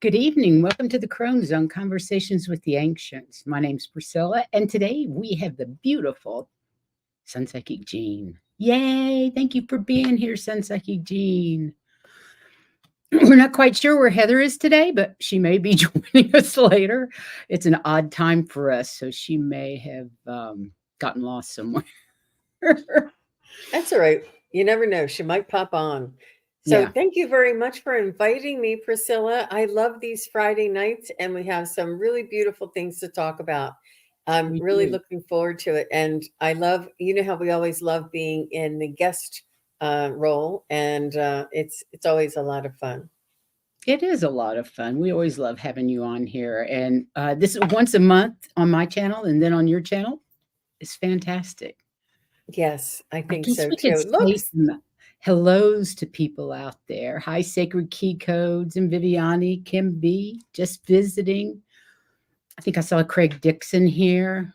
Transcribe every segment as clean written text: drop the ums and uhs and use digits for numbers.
Good evening. Welcome to the Crone Zone Conversations with the Ancients. My name's Priscilla, and today we have the beautiful Sunpsychic Jean. Yay! Thank you for being here, Sunpsychic Jean. We're not quite sure where Heather is today, but she may be joining us later. It's an odd time for us, so she may have gotten lost somewhere. That's all right. You never know. She might pop on. So Yeah. thank you very much for inviting me, Priscilla. I love these Friday nights, and we have some really beautiful things to talk about. I'm We really do. looking forward to it. And I love, you know how we always love being in the guest role, and it's always a lot of fun. It is a lot of fun. We always love having you on here. And this is once a month on my channel and then on your channel. It's fantastic. Yes, I I think guess so we could too. say Looks, some hellos to people out there. Hi, Sacred Key Codes and Viviani, Kim B, just visiting. I think I saw Craig Dixon here.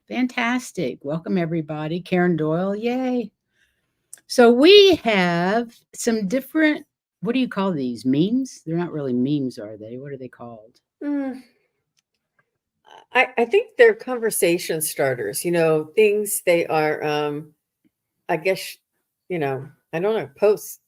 Fantastic. Welcome, everybody. Karen Doyle, yay. So we have some different, what do you call these? Memes? They're not really memes, are they? What are they called? mm, I think they're conversation starters, things they are, I guess, I don't know, posts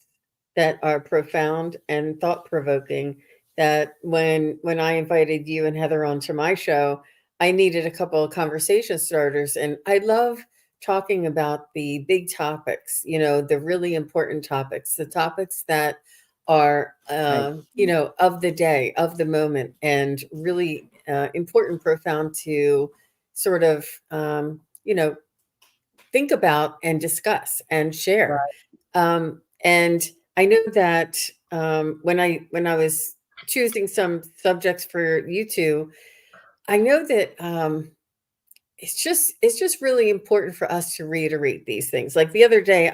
that are profound and thought provoking that when I invited you and Heather onto my show, I needed a couple of conversation starters, and I love talking about the big topics, the really important topics, the topics that are Right. of the day, of the moment, and really important, profound to sort of think about and discuss and share. Right. And I know that when I was choosing some subjects for you two, I know that it's just really important for us to reiterate these things. Like the other day,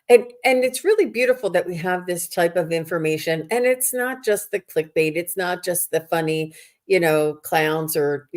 and it's really beautiful that we have this type of information, and it's not just the clickbait, it's not just the funny, clowns or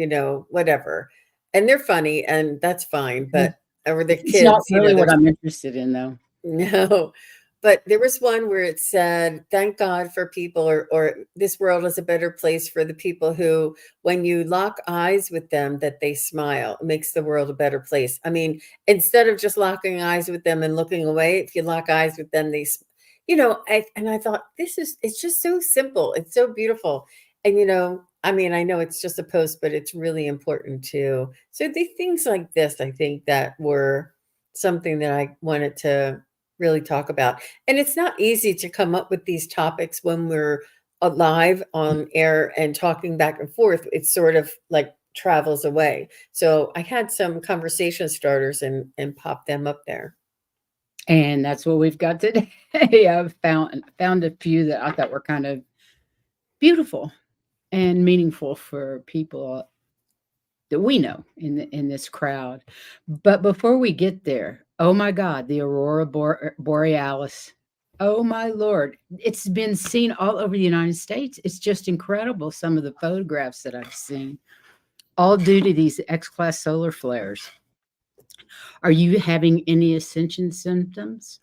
whatever, and they're funny, and that's fine, Mhm. but or the It's not kids, really what there's I'm interested in, though. no, but there was one where it said, "Thank God for people, or this world is a better place for the people who, when you lock eyes with them, that they smile. It makes the world a better place." I mean, instead of just locking eyes with them and looking away, if you lock eyes with them, and I thought, it's just so simple. It's so beautiful. And, I mean, I know it's just a post, but it's really important too. So the things like this, I think that were something that I wanted to really talk about. And it's not easy to come up with these topics when we're live on air and talking back and forth. It's sort of like travels away. So I had some conversation starters and popped them up there. And that's what we've got today. I've found a few that I thought were kind of beautiful and meaningful for people that we know in this crowd. But before we get there, oh my God, the aurora borealis. Oh my Lord, it's been seen all over the United States. It's just incredible. Some of the photographs that I've seen, all due to these X-class solar flares. Are you having any ascension symptoms?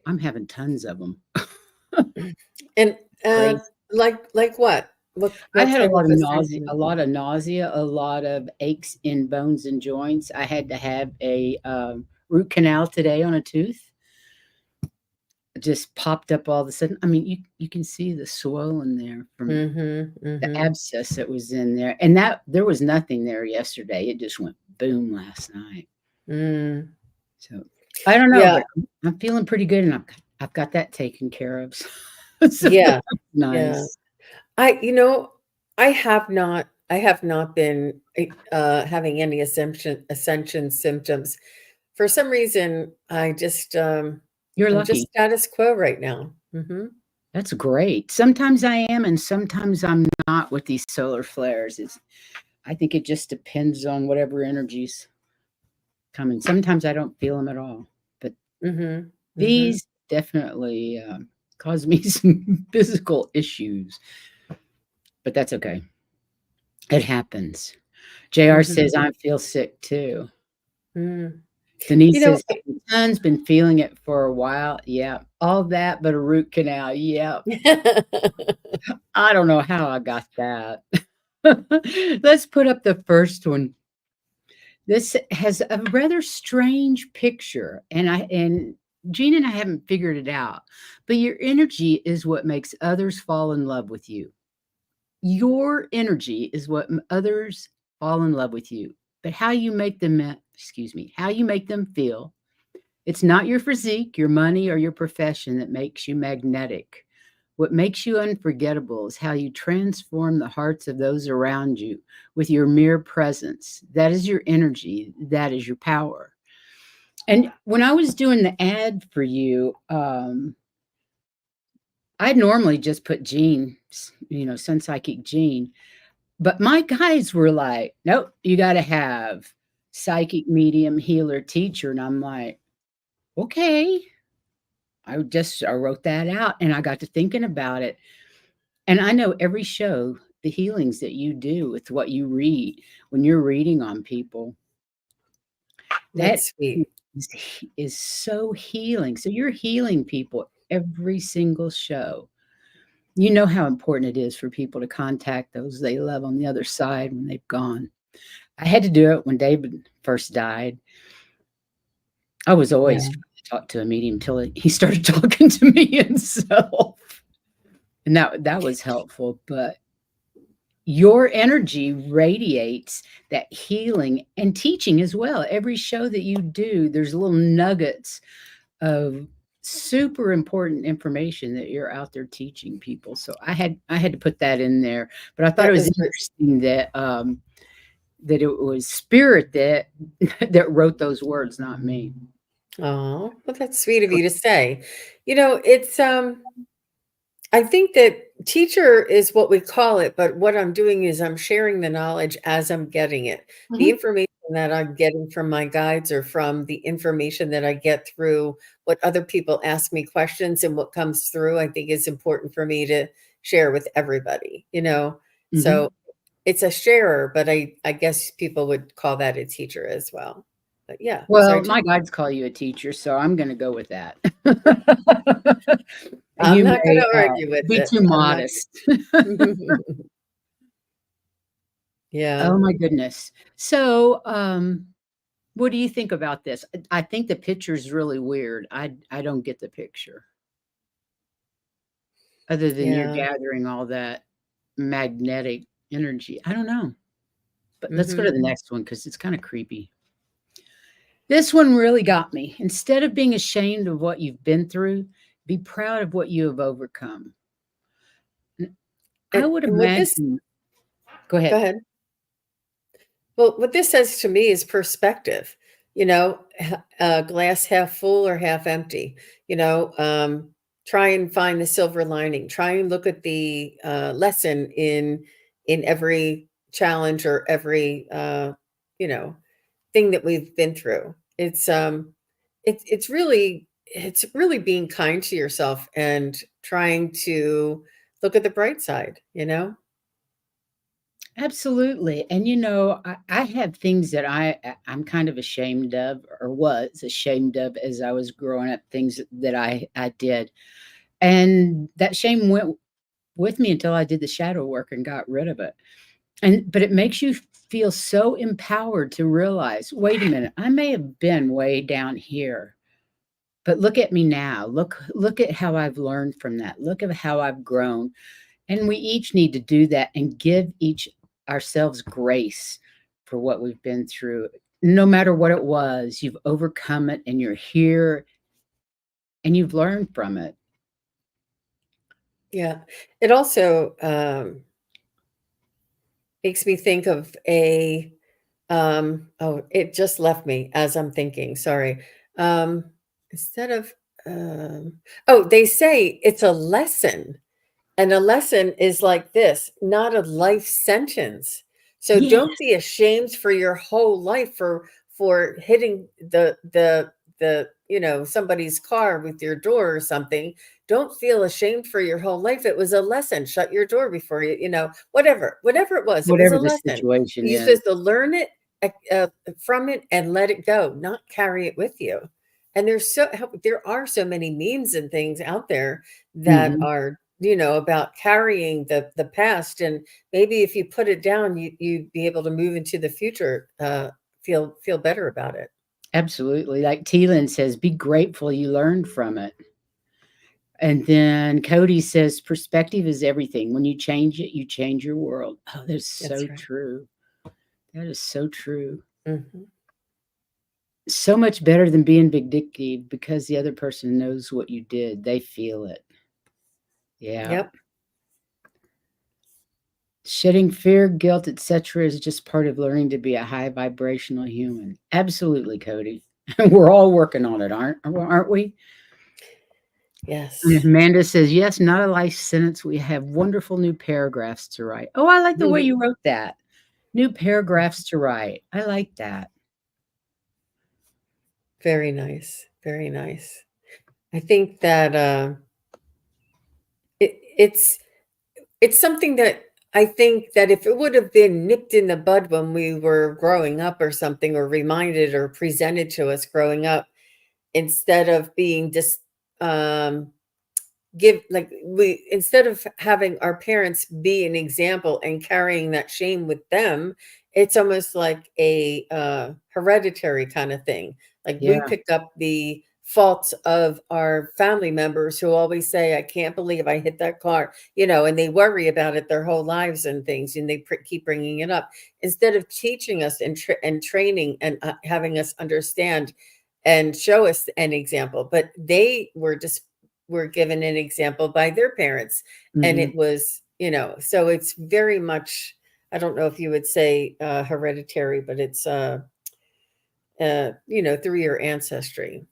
I'm having tons of them. And Crazy. like what? What I what had a type lot of of nausea, ascension? a lot of aches in bones and joints. I had to have a root canal today on a tooth. It just popped up all of a sudden. I mean, you can see the swollen there from Mm-hmm. the Mm-hmm. abscess that was in there, and that there was nothing there yesterday. It just went boom last night. Mm. So I don't know, Yeah, but I'm feeling pretty good, and I've got that taken care of. So yeah, that's yeah. nice. I, you know, I have not been having any ascension symptoms. For some reason, You're I'm just lucky. status quo right now. Hmm. That's great. Sometimes I am, and sometimes I'm not with these solar flares. I think it just depends on whatever energy's coming. Sometimes I don't feel them at all, but Hmm. Hmm. these definitely cause me some physical issues. But that's okay. It happens. JR Hmm. says I feel sick too. Mm. Denise You know, says, "Hey, my son's been feeling it for a while." Yeah, all that but a root canal. Yeah, I don't know how I got that. Let's put up the first one. This has a rather strange picture, and Jean and I haven't figured it out. But your energy is what makes others fall in love with you. Your energy is what others fall in love with you. But how you make them, excuse me, how you make them feel. It's not your physique, your money, or your profession that makes you magnetic. What makes you unforgettable is how you transform the hearts of those around you with your mere presence. That is your energy. That is your power. And when I was doing the ad for you, I'd normally just put Gene, Sunpsychic Gene, but my guys were like, nope, you got to have psychic medium healer teacher. And I'm like, okay. I wrote that out and I got to thinking about it. And I know every show, the healings that you do with what you read when you're reading on people, that that's sweet. is so healing. So you're healing people every single show. You know how important it is for people to contact those they love on the other side when they've gone. I had to do it when David first died. I was Yeah. always trying to talk to a medium until he started talking to me himself. And that was helpful, but your energy radiates that healing and teaching as well. Every show that you do, there's little nuggets of super important information that you're out there teaching people. So I had to put that in there, but I thought it That was was interesting that that it was spirit that that wrote those words, not me. oh, well, that's sweet of you to say. It's I think that teacher is what we call it, but what I'm doing is I'm sharing the knowledge as I'm getting it. The Mhm. information that I'm getting from my guides or from the information that I get through what other people ask me questions and what comes through, I think is important for me to share with everybody. So Mhm. it's a sharer, but I guess people would call that a teacher as well. But yeah, so I Well, just my guides call you a teacher, so I'm gonna go with that. I'm You not may, gonna argue with be it. too I'm not. modest. Yeah, Oh my goodness. So, what do you think about this? I think the picture's really weird. I don't get the picture, other than you're yeah. gathering all that magnetic energy. I don't know, but let's go to Mhm. the next one because it's kinda creepy. This one really got me. Instead of being ashamed of what you've been through, be proud of what you have overcome. N I would And what this imagine. Go Go ahead. ahead. Well, what this says to me is perspective, glass half full or half empty, you know, um, try and find the silver lining, try and look at the lesson in every challenge or every you know, thing that we've been through. It's really being kind to yourself and trying to look at the bright side. Absolutely, and, I have things that I'm kind of ashamed of or was ashamed of as I was growing up, things that I did, and that shame went with me until I did the shadow work and got rid of it, but it makes you feel so empowered to realize, "Wait a minute, I may have been way down here, but look at me now. Look at how I've learned from that. Look at how I've grown." And we each need to do that and give each ourselves grace for what we've been through. No matter what it was, you've overcome it and you're here and you've learned from it. Yeah. It also makes me think of oh, it just left me as I'm thinking. Sorry. Um, instead of, um, oh, they say it's a lesson. And a lesson is like this, not a life sentence. So Yeah. don't be ashamed for your whole life for hitting somebody's car with your door or something. Don't feel ashamed for your whole life. It was a lesson. Shut your door before whatever it was a Whatever the lesson. situation You is. supposed to learn it from it and let it go, not carry it with you. And there are so many memes and things out there that Mhm. are, about carrying the past, and maybe if you put it down, you'd be able to move into the future, feel better about it. Absolutely. Like Teelan says, be grateful you learned from it. And then Cody says, perspective is everything. When you change it, you change your world. Oh, that's so That's right. true. That is so true. Hmm. So much better than being vindictive because the other person knows what you did. They feel it. Yeah. Yep. Shedding fear, guilt, etc. is just part of learning to be a high vibrational human. Absolutely, Cody. We're all working on it, aren't we? And Yes. Amanda says, yes, not a life sentence. We have wonderful new paragraphs to write. Oh, I like the way you wrote that. New paragraphs to write. I like that. Very nice. Very nice. I think that it's something that I think that if it would have been nipped in the bud when we were growing up or something, or reminded or presented to us growing up, instead of being just um give like we instead of having our parents be an example and carrying that shame with them, it's almost like a hereditary kind of thing. Like we Yeah. pick up the faults of our family members who always say, I can't believe I hit that car, and they worry about it their whole lives and things, and they keep bringing it up instead of teaching us and training and having us understand and show us an example. But they were given an example by their parents, and Mhm. it was, so it's very much, I don't know if you would say hereditary, but it's through your ancestry.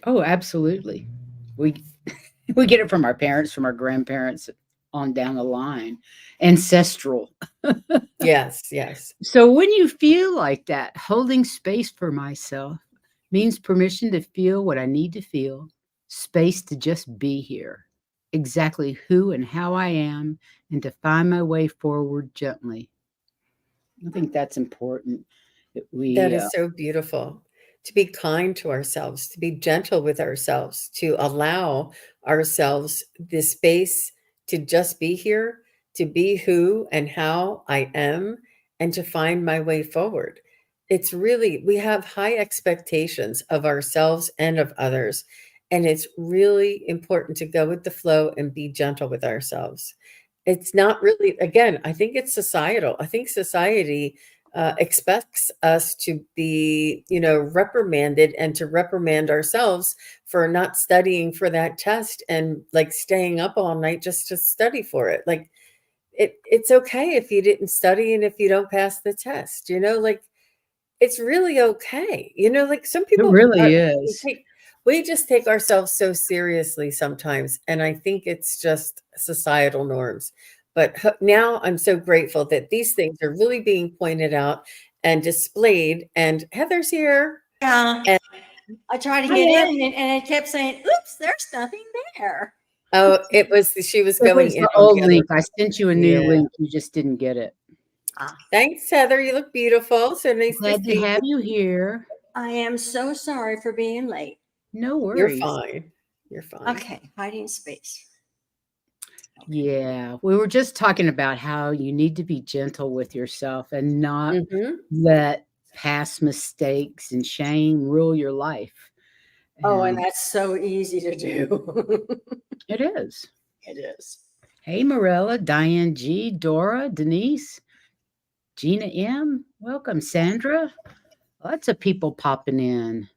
Oh, absolutely. We we get it from our parents, from our grandparents on down the line. Ancestral. Yes, yes. So when you feel like that, holding space for myself means permission to feel what I need to feel, space to just be here, exactly who and how I am, and to find my way forward gently. I think that's important that That we, is so beautiful. To be kind to ourselves, to be gentle with ourselves, to allow ourselves the space to just be here, to be who and how I am, and to find my way forward. It's really, we have high expectations of ourselves and of others. And it's really important to go with the flow and be gentle with ourselves. It's not really, again, I think it's societal. I think society expects us to be, reprimanded, and to reprimand ourselves for not studying for that test, and like staying up all night just to study for it. Like it's okay if you didn't study and if you don't pass the test, like it's really okay. Like some it people really are, is. we just take ourselves so seriously sometimes. And I think it's just societal norms. But now I'm so grateful that these things are really being pointed out and displayed. And Heather's here. Yeah, And I tried to Hi, get Ed. in and it kept saying, oops, there's nothing there. she was It going was in the on old the other. link. I sent you a new Yeah. link. You just didn't get it. Ah, Thanks, Heather. You look beautiful. So nice to Glad to see you. have you here. I am so sorry for being late. No You're worries. fine. You're fine. Okay, hiding space. Okay. Yeah, we were just talking about how you need to be gentle with yourself and not Hmm. let past mistakes and shame rule your life. Oh, and And that's so easy to do. it is. It is. Hey, Morella, Diane G, Dora, Denise, Gina M. Welcome, Sandra. Lots of people popping in.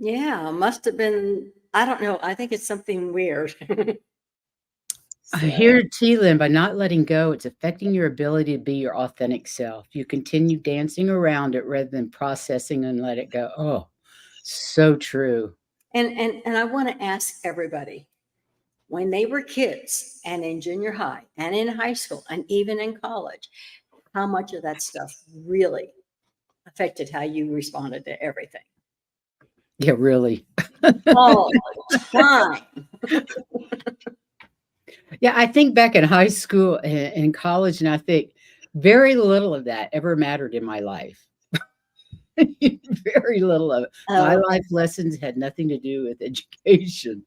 Yeah, must have been, I don't know. I think it's something weird. I So, hear Teelan, by not letting go, it's affecting your ability to be your authentic self. You continue dancing around it rather than processing and let it go. Oh, so true. and I want to ask everybody, when they were kids and in junior high and in high school and even in college, how much of that stuff really affected how you responded to everything? Yeah, really. All the time. Yeah, I think back in high school and college, and I think very little of that ever mattered in my life. Very little of it. My Oh, life lessons had nothing to do with education,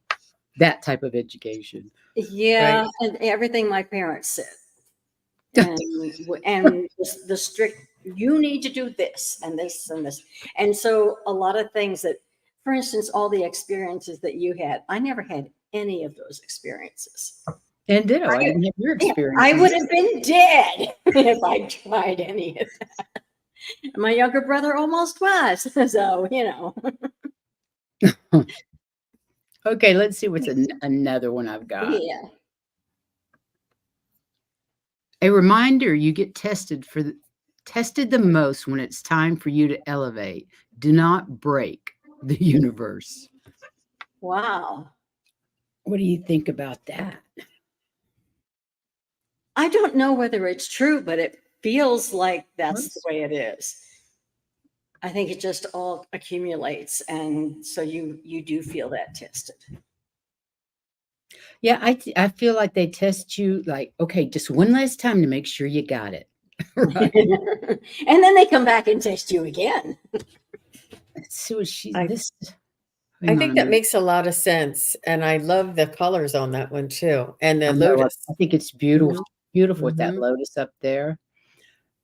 that type of education. yeah, Right. and everything my parents said. And and the strict, you need to do this and this and this. And so a lot of things that, for instance, all the experiences that you had, I never had any of those experiences. And ditto, I I, didn't have your yeah, I experiences. would have been dead if I tried any of that. My younger brother almost was. So, Okay, let's see what's another one I've got. yeah. A reminder you get tested the most when it's time for you to elevate. Do not break the universe. Wow. What do you think about that? I don't know whether it's true, but it feels like that's the Oops. way it is. I think it just all accumulates, and so you do feel that tested. Yeah, I feel like they test you like, okay, just one last time to make sure you got it. Right. And then they come back and test you again. Let's see what she I this. I Hang think on. that makes a lot of sense, and I love the colors on that one too, and the I know, lotus. I think it's beautiful, Mhm, beautiful with that mhm. lotus up there.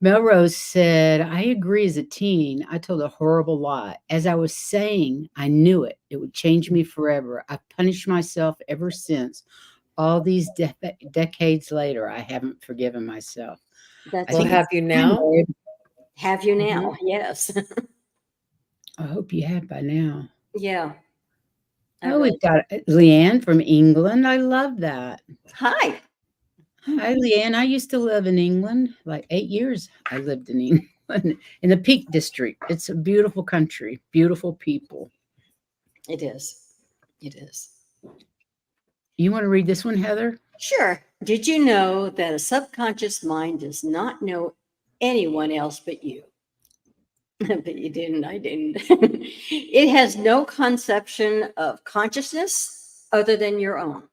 Melrose said, I agree. As a teen, I told a horrible lie. As I was saying, I knew it. It would change me forever. I've punished myself ever since. All these decades later, I haven't forgiven myself. I That's Well, think true. have it's you time, now? babe. Have you Mhm. now? Yes. I hope you have by now. Yeah. I Oh, really. we've got Leanne from England. I love that. Hi. Hi, Leanne. I used to live in England. Like 8 years, I lived in England in the Peak District. It's a beautiful country, beautiful people. It is. It is. You want to read this one, Heather? Sure. Did you know that a subconscious mind does not know anyone else but you? But you didn't, I didn't. It has no conception of consciousness other than your own.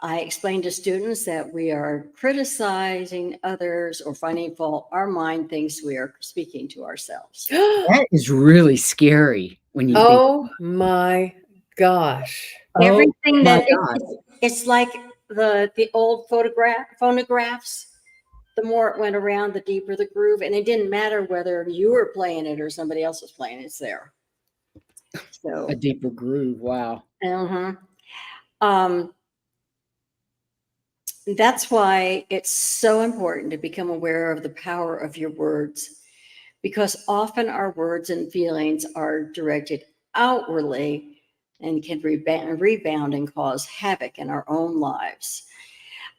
I explain to students that we are criticizing others or finding fault. Our mind thinks we are speaking to ourselves. That is really scary when you think, Oh my gosh. oh Everything my that God. it's like the old phonographs. The more it went around, the deeper the groove, and it didn't matter whether you were playing it or somebody else was playing it. It's there. So, A deeper groove. Wow. uh-huh. Um, that's why it's so important to become aware of the power of your words, because often our words and feelings are directed outwardly and can rebound and cause havoc in our own lives.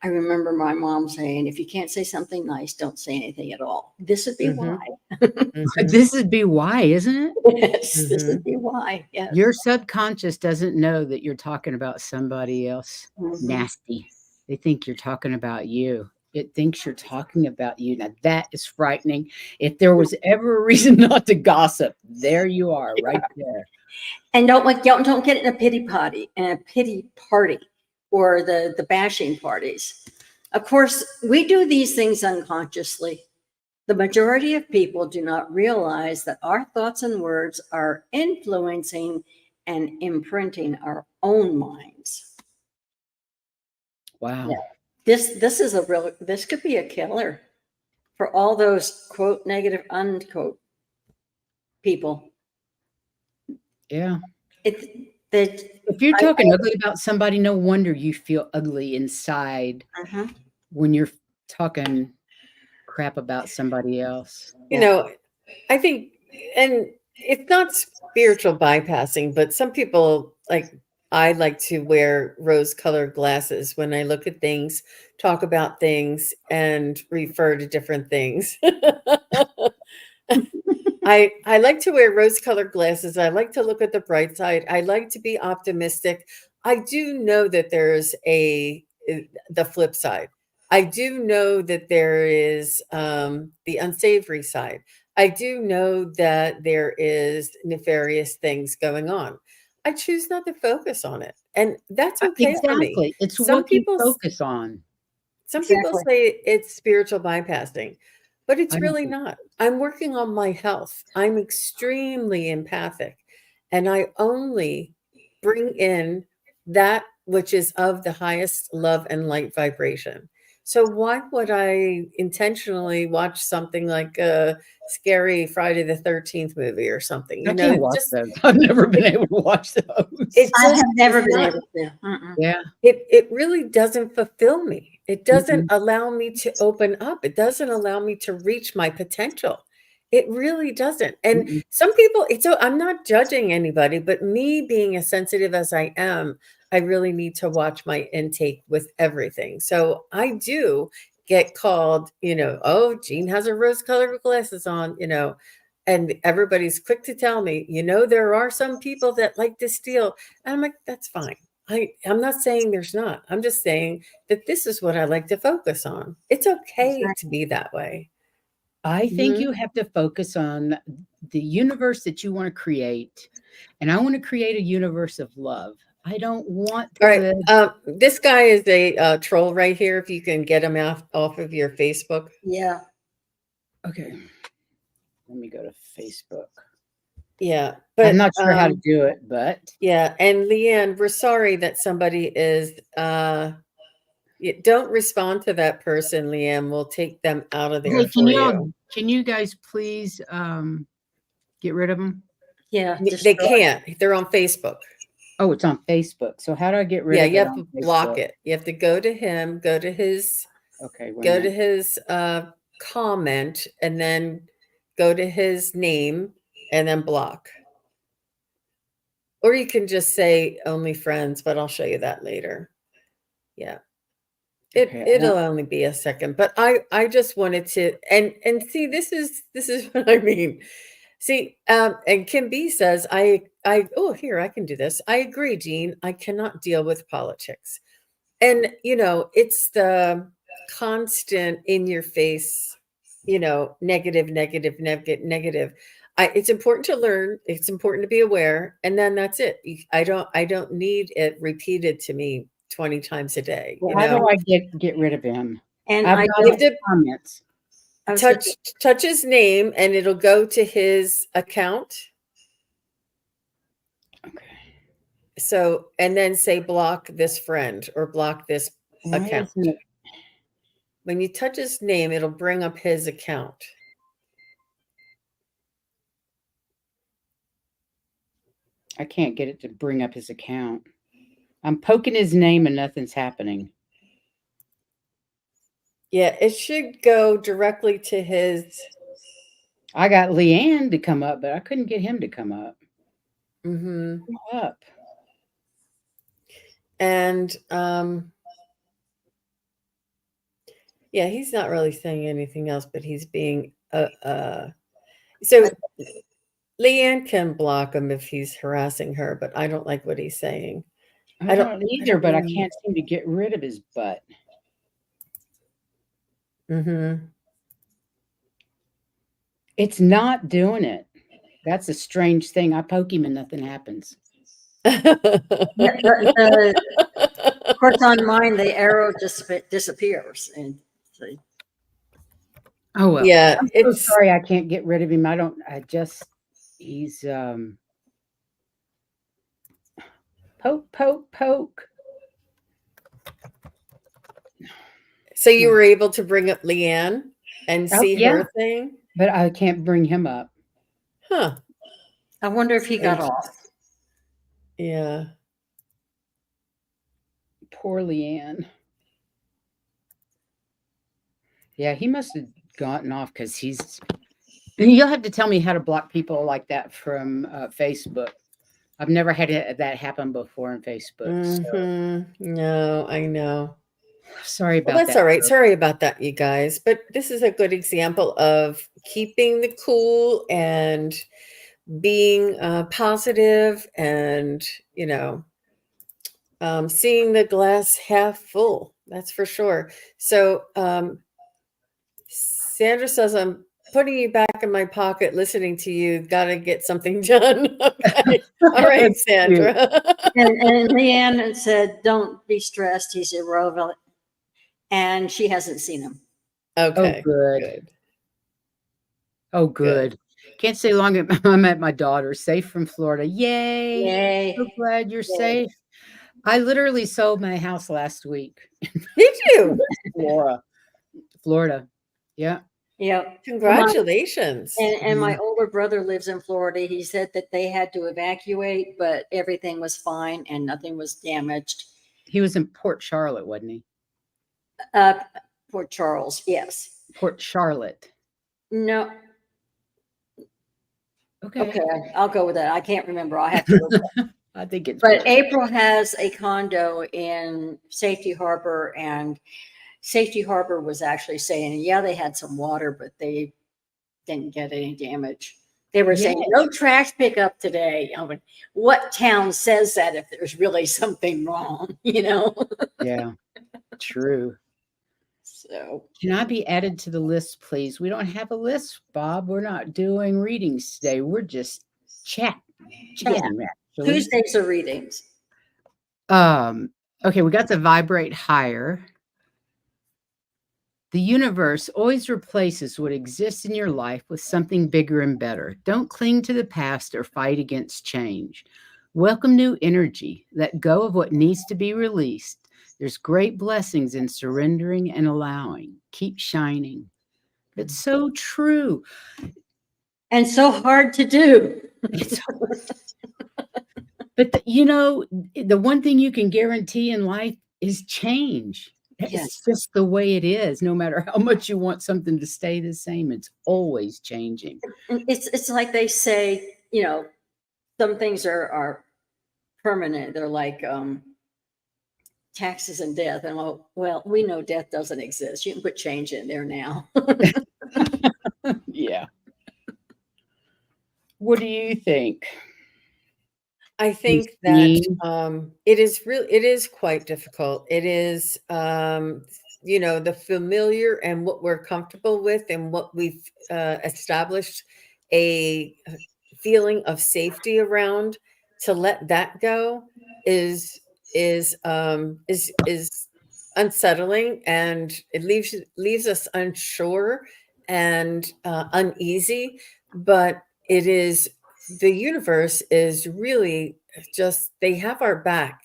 I remember my mom saying, if you can't say something nice, don't say anything at all. This would be why. Mhm, mhm, This would be why, isn't it? Yes, this would mhm. be why. Yes. Your subconscious doesn't know that you're talking about somebody else Mhm. nasty. They think you're talking about you. It thinks you're talking about you. Now that is frightening. If there was ever a reason not to gossip, there you are, right there. And don't get in a pity party or the bashing parties. Of course, we do these things unconsciously. The majority of people do not realize that our thoughts and words are influencing and imprinting our own minds. Wow. Yeah. This could be a killer for all those quote negative unquote people. Yeah. It that If you're I talking ugly about somebody, no wonder you feel ugly inside uh-huh. when you're talking crap about somebody else. You know, I think, and it's not spiritual bypassing, but some people I like to wear rose-colored glasses when I look at things, talk about things, and refer to different things. I like to wear rose-colored glasses. I like to look at the bright side. I like to be optimistic. I do know that there's the flip side. I do know that there is the unsavory side. I do know that there is nefarious things going on. I choose not to focus on it, and that's okay for me. Exactly. It's Some what you people focus on. some people Exactly. say it's spiritual bypassing. but it's I don't really think not. I'm working on my health. I'm extremely empathic, and I only bring in that which is of the highest love and light vibration. So why would I intentionally watch something like a scary Friday the 13th movie or something? I You know, can't it watch just those. I've never been able to watch those. it I just have never is been not, able to. Mm-mm. Yeah. it really doesn't fulfill me. It doesn't Mm-mm. allow me to open up. It doesn't allow me to reach my potential. It really doesn't. And Mm-mm. some people, it's so I'm not judging anybody, but me being as sensitive as I am, I really need to watch my intake with everything. So I do get called, oh, Jean has her rose-colored glasses on, and everybody's quick to tell me, there are some people that like to steal. And I'm like, that's fine. I'm not saying there's not. I'm just saying that this is what I like to focus on. It's okay to be that way. I think Mhm. you have to focus on the universe that you want to create. And I want to create a universe of love. I don't want All right. to. This guy is a troll right here. If you can get him off of your Facebook. Yeah. Okay. Let me go to Facebook. Yeah. I'm But not sure how to do it, but yeah. And Leanne, we're sorry that somebody is don't respond to that person, Leanne. We'll take them out of there hey, for you. can you guys please get rid of them? Yeah. They Destroy. can't. They're on Facebook. Oh, it's on Facebook. So how do I get rid Yeah, of you it have on to block Facebook? it. You have to go to him, go to his Okay, wait a go to minute. his comment, and then go to his name and then block. Or you can just say only friends, but I'll show you that later. Yeah. Okay, It'll only be a second, but I just wanted to and see, this is what I mean. See, and Kim B says, oh, here, I can do this. I agree, Jean. I cannot deal with politics. And, it's the constant in your face, negative, negative, negative, negative. It's important to learn. It's important to be aware. And then that's it. I don't need it repeated to me 20 times a day, well, how do I get rid of him? And I've I got You have his to comments. I was gonna- touch his name and it'll go to his account. Okay. So, and then say block this friend or block this Why account. isn't it? When you touch his name, it'll bring up his account. I can't get it to bring up his account. I'm poking his name and nothing's happening. Yeah, it should go directly to his. I got Leanne to come up, but I couldn't get him to come up. Mm-hmm. Come up. And yeah, he's not really saying anything else, but he's being so Leanne can block him if he's harassing her, but I don't like what he's saying. I don't either, but I know. can't seem to get rid of his butt. Mm-hmm. It's not doing it. That's a strange thing. I poke him and nothing happens. Of course, on mine, the arrow just disappears. And so, Oh well. Yeah, I'm so sorry I can't get rid of him. He's poke. So you were able to bring up Leanne and see her thing? But I can't bring him up. Huh. I wonder if he got off. Yeah. Poor Leanne. Yeah, he must have gotten off because you'll have to tell me how to block people like that from Facebook. I've never had that happen before on Facebook. Mm-hmm. No, I know. Sorry about Well, that's that. all right. Sorry about that, you guys. But this is a good example of keeping the cool and being positive and, seeing the glass half full. That's for sure. So Sandra says, I'm putting you back in my pocket, listening to you. Got to get something done. Okay. All right, Sandra. And Leanne said, don't be stressed. He's irrelevant. And she hasn't seen him. Okay. Oh, good. Oh, good. Can't stay long I'm at my daughter's, safe from Florida. Yay. Yay. So glad you're Yay. safe. I literally sold my house last week. Did you? Florida. Yeah. Yep. Congratulations. And my older brother lives in Florida. He said that they had to evacuate, but everything was fine and nothing was damaged. He was in Port Charlotte, wasn't he? Port Charles, yes. Port Charlotte. No, Okay. okay, I'll go with that. I can't remember. I have to look it up. I think it's But April has a condo in Safety Harbor, and Safety Harbor was actually saying, yeah, they had some water, but they didn't get any damage. They were saying no trash pickup today. I mean, what town says that if there's really something wrong, you know? Yeah, true. So Can I be added to the list, please? We don't have a list, Bob. We're not doing readings today. We're just chatting. Actually. Tuesdays are readings. Okay, we got the vibrate higher. The universe always replaces what exists in your life with something bigger and better. Don't cling to the past or fight against change. Welcome new energy. Let go of what needs to be released. There's great blessings in surrendering and allowing. Keep shining. It's so true. And so hard to do. It's But the one thing you can guarantee in life is change. It's just the way it is. No matter how much you want something to stay the same, it's always changing. It's like they say, you know, some things are permanent. They're like taxes and death. And well, we know death doesn't exist. You can put change in there now. Yeah. What do you think? I think that it is quite difficult. It is, the familiar and what we're comfortable with and what we've established a feeling of safety around. To let that go is unsettling, and it leaves us unsure and uneasy. But it is. The universe is really just, they have our back.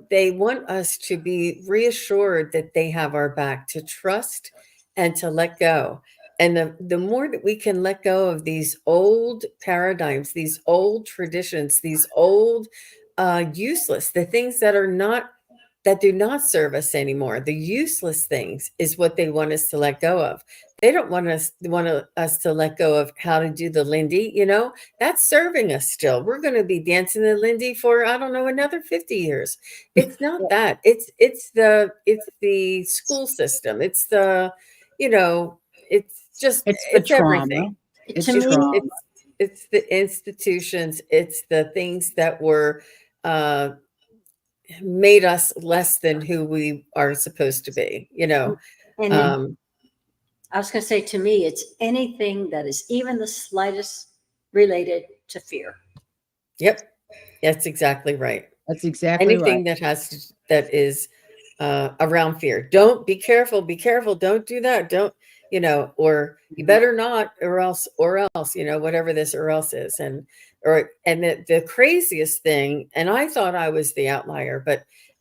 They want us to be reassured that they have our back, to trust and to let go. And the more that we can let go of these old paradigms, these old traditions, these old useless, the things that do not serve us anymore, the useless things is what they want us to let go of. They don't want us to let go of how to do the Lindy. That's serving us still. We're going to be dancing the Lindy for, I don't know, another 50 years. It's not that. It's the school system. It's the, it's everything. It's the institutions. It's the things that were made us less than who we are supposed to be. And I was going to say, to me, it's anything that is even the slightest related to fear. Yep. That's exactly right. That's exactly anything right. that is around fear. Don't be careful. Don't do that. Don't, or you better not, or else, whatever this or else is. And the craziest thing, and I thought I was the outlier,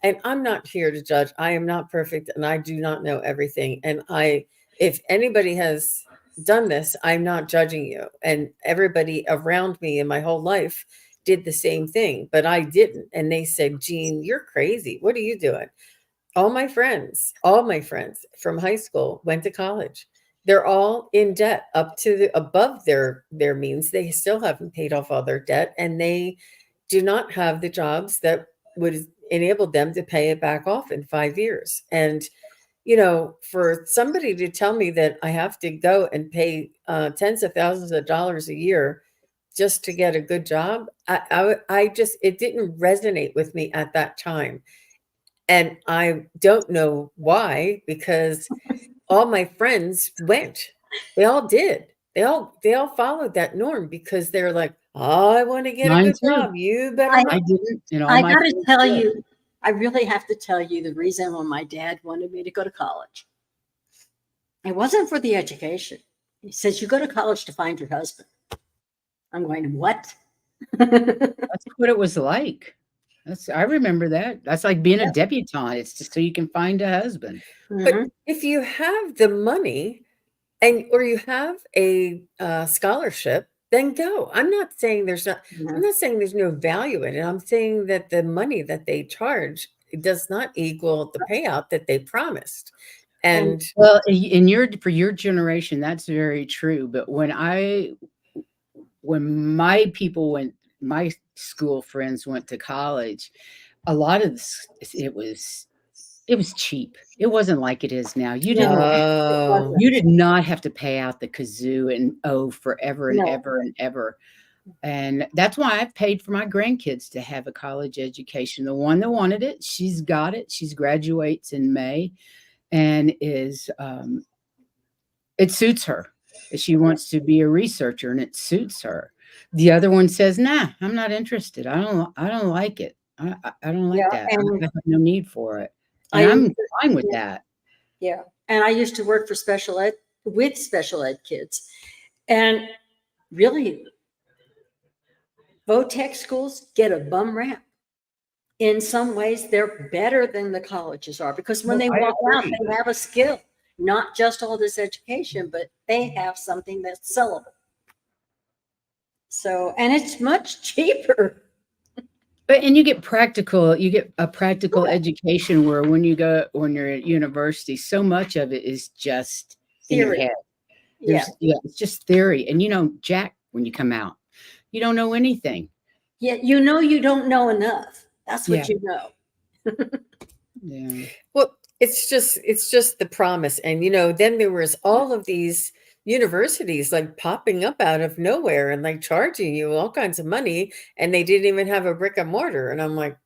and I'm not here to judge. I am not perfect, and I do not know everything. And if anybody has done this, I'm not judging you. And everybody around me in my whole life did the same thing, but I didn't. And they said, Jean, you're crazy. What are you doing? All my friends from high school went to college. They're all in debt up to above their means. They still haven't paid off all their debt, and they do not have the jobs that would enable them to pay it back off in 5 years. And for somebody to tell me that I have to go and pay tens of thousands of dollars a year just to get a good job, it didn't resonate with me at that time. And I don't know why, because all my friends went. They all did. They all followed that norm, because they're like, oh, I want to get a good job. You better not. I didn't. I got to tell you, I really have to tell you the reason why my dad wanted me to go to college. It wasn't for the education. He says, you go to college to find your husband. I'm going, what? That's what it was like. I remember that. That's like being a Yep. debutante. It's just so you can find a husband. But Mhm. if you have the money or you have a scholarship, then go. I'm not saying there's no value in it. I'm saying that the money that they charge does not equal the payout that they promised. And Well, for your generation, that's very true. But when my school friends went to college, a lot of it was cheap. It wasn't like it is now. No, it wasn't. You did not have to pay out the kazoo and forever and No. ever and ever. And that's why I've paid for my grandkids to have a college education. The one that wanted it, she's got it. She's graduates in May and it suits her. She wants to be a researcher and it suits her. The other one says, nah, I'm not interested. I don't like it. I don't like Yeah, that. and I have no need for it. I And I'm used fine with yeah. that. Yeah. And I used to work for with special ed kids. And really, VOTEC schools get a bum rap. In some ways, they're better than the colleges are because when Well, they I walk out, agree. they have a skill, not just all this education, but they have something that's sellable. So, and it's much cheaper. And you get a practical education where when you're at university, so much of it is just in your Theory. head. Yeah. It's just theory. And Jack, when you come out, you don't know anything. Yeah. You don't know enough. That's what Yeah. you know. Yeah. well, it's just the promise. And then there was all of these universities like popping up out of nowhere and like charging you all kinds of money, and they didn't even have a brick and mortar. And I'm like,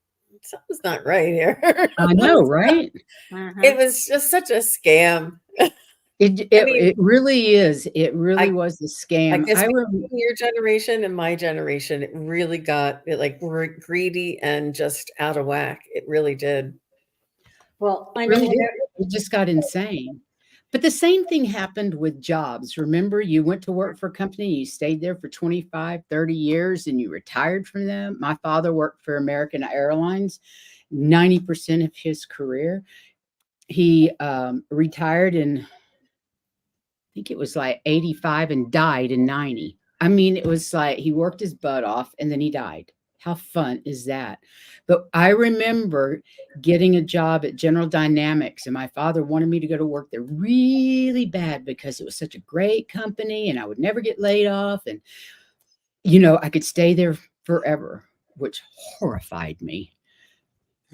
something's not right here. I know, right? It was just such a scam. It really is. It really was a I scam. guess between your generation and my generation, it really got like greedy and just out of whack. It really did. Well, I know Really did. It just got insane. But the same thing happened with jobs. Remember, you went to work for a company, you stayed there for 25, 30 years, and you retired from them. My father worked for American Airlines 90% of his career. He retired in, I think it was like 85 and died in 90. I mean, it was like he worked his butt off and then he died. How fun is that? But I remember getting a job at General Dynamics, and my father wanted me to go to work there really bad because it was such a great company and I would never get laid off. And, I could stay there forever, which horrified me.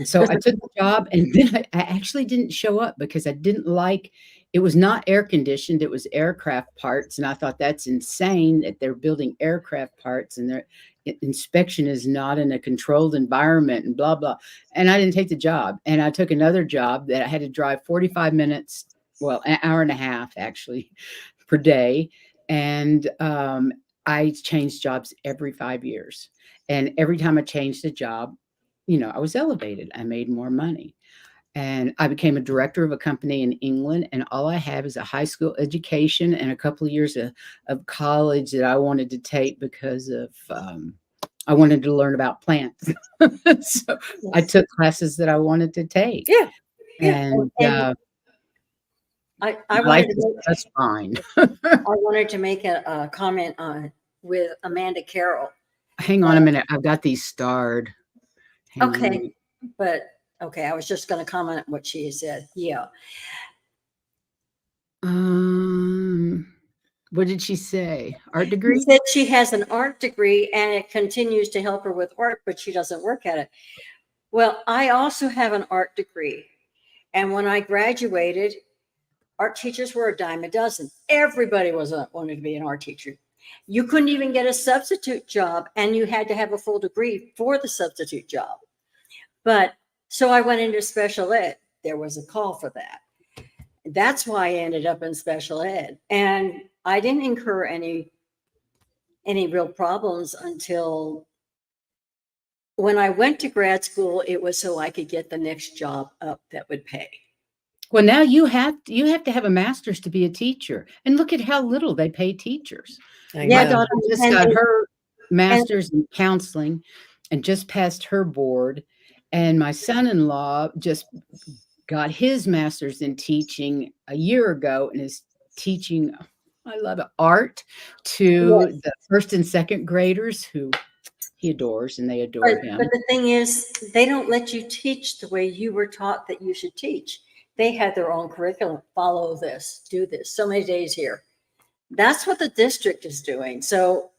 So I took the job, and then I actually didn't show up because I didn't like it. Was not air conditioned, it was aircraft parts, and I thought that's insane that they're building aircraft parts and their inspection is not in a controlled environment and blah blah. And I didn't take the job, and I took another job that I had to drive 45 minutes, well, an hour and a half actually per day. And I changed jobs every 5 years, and every time I changed a job, I was elevated. I made more money. And I became a director of a company in England. And all I have is a high school education and a couple of years of college that I wanted to take because of, I wanted to learn about plants. So I took classes that I wanted to take. Yeah. And I life wanted is to just fine. I wanted to make a comment on with Amanda Carroll. Hang on a minute. I've got these starred. Hang on a Okay, minute. but okay, I was just going to comment on what she said. Yeah. What did she say? Art She degree? said she has an art degree and it continues to help her with art, but she doesn't work at it. Well, I also have an art degree. And when I graduated, art teachers were a dime a dozen. Everybody wanted to be an art teacher. You couldn't even get a substitute job, and you had to have a full degree for the substitute job. But so I went into special ed. There was a call for that. That's why I ended up in special ed. And I didn't incur any real problems until when I went to grad school. It was so I could get the next job up that would pay. Well, now you have to have a master's to be a teacher, and look at how little they pay teachers. I Yeah, My know. daughter just got her and master's in counseling and just passed her board, and my son-in-law just got his master's in teaching a year ago and is teaching, I love it, art to yes. the first and second graders who he adores, and they adore But him. the thing is, they don't let you teach the way you were taught that you should teach. They had their own curriculum. Follow this, do this, so many days here. That's what the district is doing. So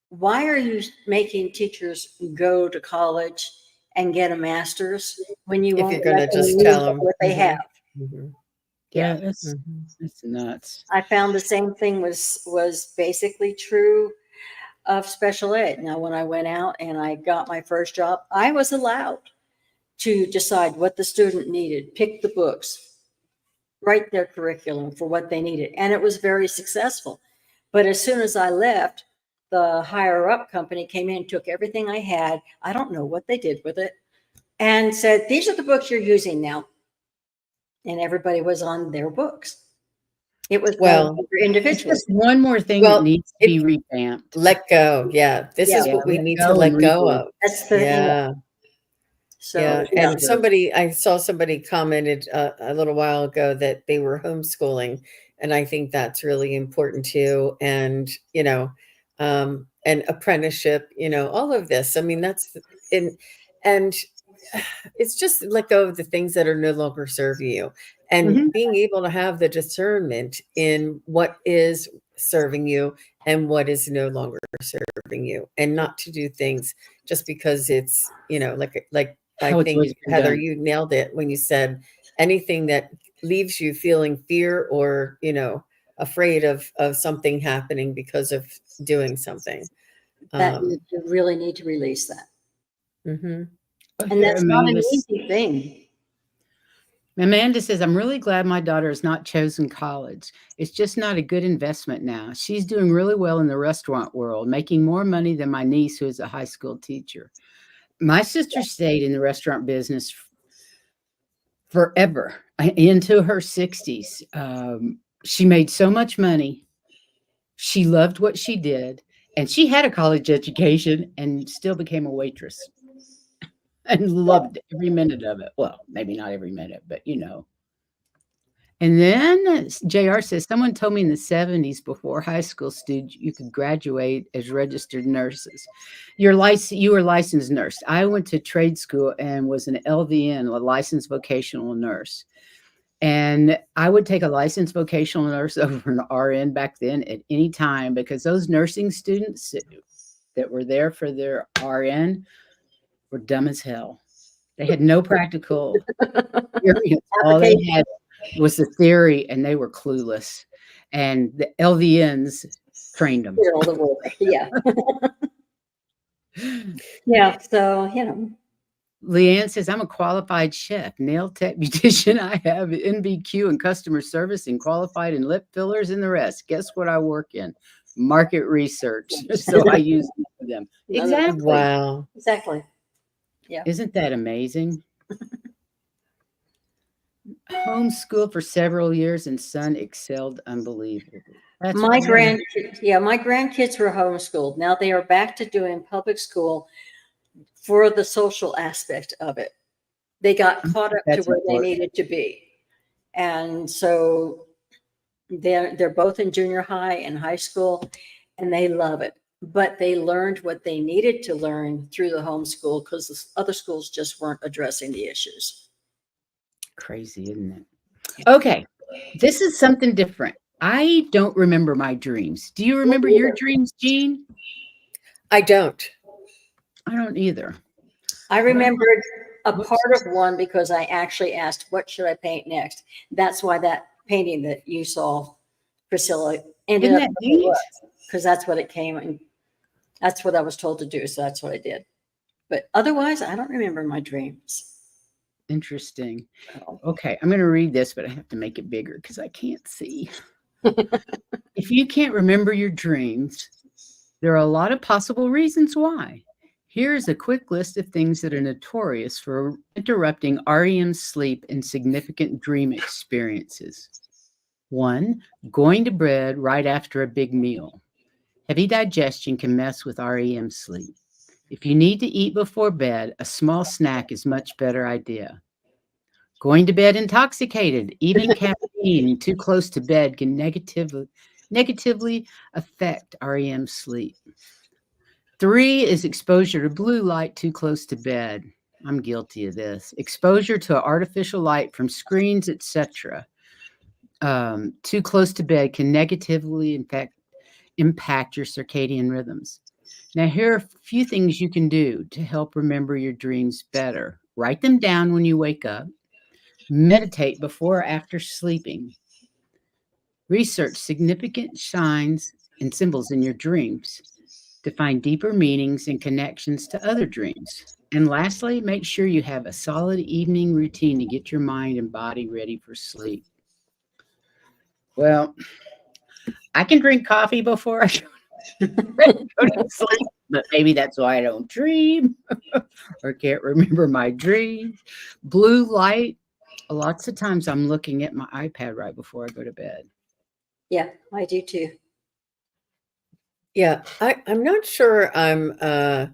why are you making teachers go to college and get a master's when you If won't you're going let to them just use tell them. what they have? Yeah, Yeah. it's nuts. I found the same thing was basically true of special ed. Now, when I went out and I got my first job, I was allowed to decide what the student needed, pick the books, write their curriculum for what they needed. And it was very successful. But as soon as I left, the higher up company came in, took everything I had. I don't know what they did with it, and said, these are the books you're using now. And everybody was on their books. It was Well, for It's individuals. just one more thing that Well, needs to be revamped. let go. Yeah. This Yeah. is Yeah, what we let need to go and let go reboot. of. That's the Yeah. So Yeah. yeah. And I saw somebody commented a little while ago that they were homeschooling. And I think that's really important too. And, and apprenticeship, all of this. I mean, and it's just let go of the things that are no longer serving you and Mhm. being able to have the discernment in what is serving you and what is no longer serving you, and not to do things just because it's, like I How it's think, always been Heather, done. you nailed it when you said anything that leaves you feeling fear or, afraid of something happening because of doing something. That you really need to release that. Mhm. Oh, And here, that's not an easy thing. Amanda says, I'm really glad my daughter has not chosen college. It's just not a good investment now. She's doing really well in the restaurant world, making more money than my niece, who is a high school teacher. My sister stayed in the restaurant business forever, into her 60s. She made so much money. She loved what she did, and she had a college education and still became a waitress and loved every minute of it. Well, maybe not every minute, but And then JR says, someone told me in the 70s before high school student, you could graduate as registered nurses. You were licensed nurse. I went to trade school and was an LVN, a licensed vocational nurse. And I would take a licensed vocational nurse over an RN back then at any time, because those nursing students that were there for their RN were dumb as hell. They had no practical experience. All they had was the theory, and they were clueless. And the LVNs trained them. Yeah. Yeah. So, Leanne says, I'm a qualified chef, nail tech, beautician. I have NBQ in customer service and qualified in lip fillers and the rest. Guess what I work in? Market research. So I use them. Exactly. Wow. Exactly. Yeah. Isn't that amazing? Homeschooled for several years and son excelled unbelievably. That's My awesome. grandkids were homeschooled. Now they are back to doing public school for the social aspect of it. They got caught up to That's where they important. needed to be. And so they're both in junior high and high school, and they love it. But they learned what they needed to learn through the homeschool because the other schools just weren't addressing the issues. Crazy, isn't it? Okay, this is something different. I don't remember my dreams. Do you remember your dreams, Jean? I don't. I don't either. I remembered a part of one because I actually asked, what should I paint next? That's why that painting that you saw, Priscilla, ended Isn't up that neat? because that's what it came and that's what I was told to do. So that's what I did. But otherwise, I don't remember my dreams. Interesting. Okay, I'm going to read this, but I have to make it bigger because I can't see. If you can't remember your dreams, there are a lot of possible reasons why. Here's a quick list of things that are notorious for interrupting REM sleep and significant dream experiences. 1, going to bed right after a big meal. Heavy digestion can mess with REM sleep. If you need to eat before bed, a small snack is much better idea. Going to bed intoxicated, even caffeine too close to bed can negatively affect REM sleep. 3 is exposure to blue light too close to bed. I'm guilty of this. Exposure to artificial light from screens, etc. Too close to bed can negatively impact your circadian rhythms. Now, here are a few things you can do to help remember your dreams better. Write them down when you wake up. Meditate before or after sleeping. Research significant signs and symbols in your dreams to find deeper meanings and connections to other dreams. And lastly, make sure you have a solid evening routine to get your mind and body ready for sleep. Well, I can drink coffee before I go to sleep, but maybe that's why I don't dream or can't remember my dreams. Blue light, lots of times I'm looking at my iPad right before I go to bed. Yeah, I do too. Yeah, I'm not sure. I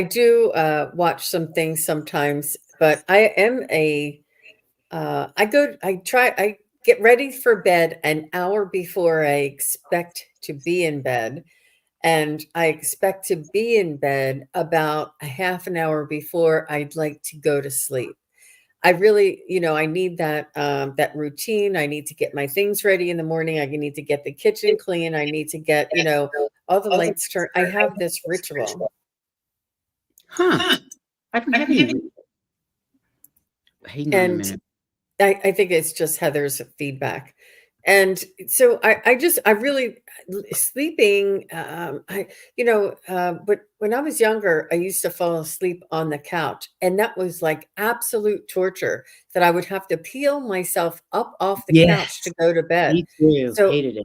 do watch some things sometimes, but I am I get ready for bed an hour before I expect to be in bed. And I expect to be in bed about a half an hour before I'd like to go to sleep. I really, I need that routine. I need to get my things ready in the morning. I need to get the kitchen clean. I need to get, all the lights turned. I have this ritual. Huh. I don't have any. Hang on a And minute. I think it's just Heather's feedback. And so I really sleeping. But when I was younger, I used to fall asleep on the couch, and that was like absolute torture. That I would have to peel myself up off the couch to go to bed. Me too. So Hated it.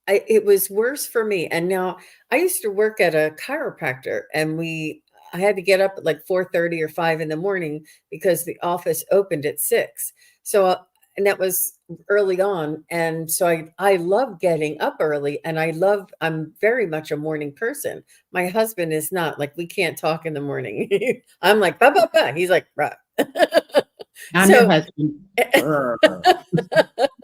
it was worse for me. And now I used to work at a chiropractor, and I had to get up at like 4:30 or 5 in the morning because the office opened at 6. So, and that was early on. And so I love getting up early, and I'm very much a morning person. My husband is not. Like, we can't talk in the morning. I'm like, bah, bah, bah. He's like, rah. I'm your husband.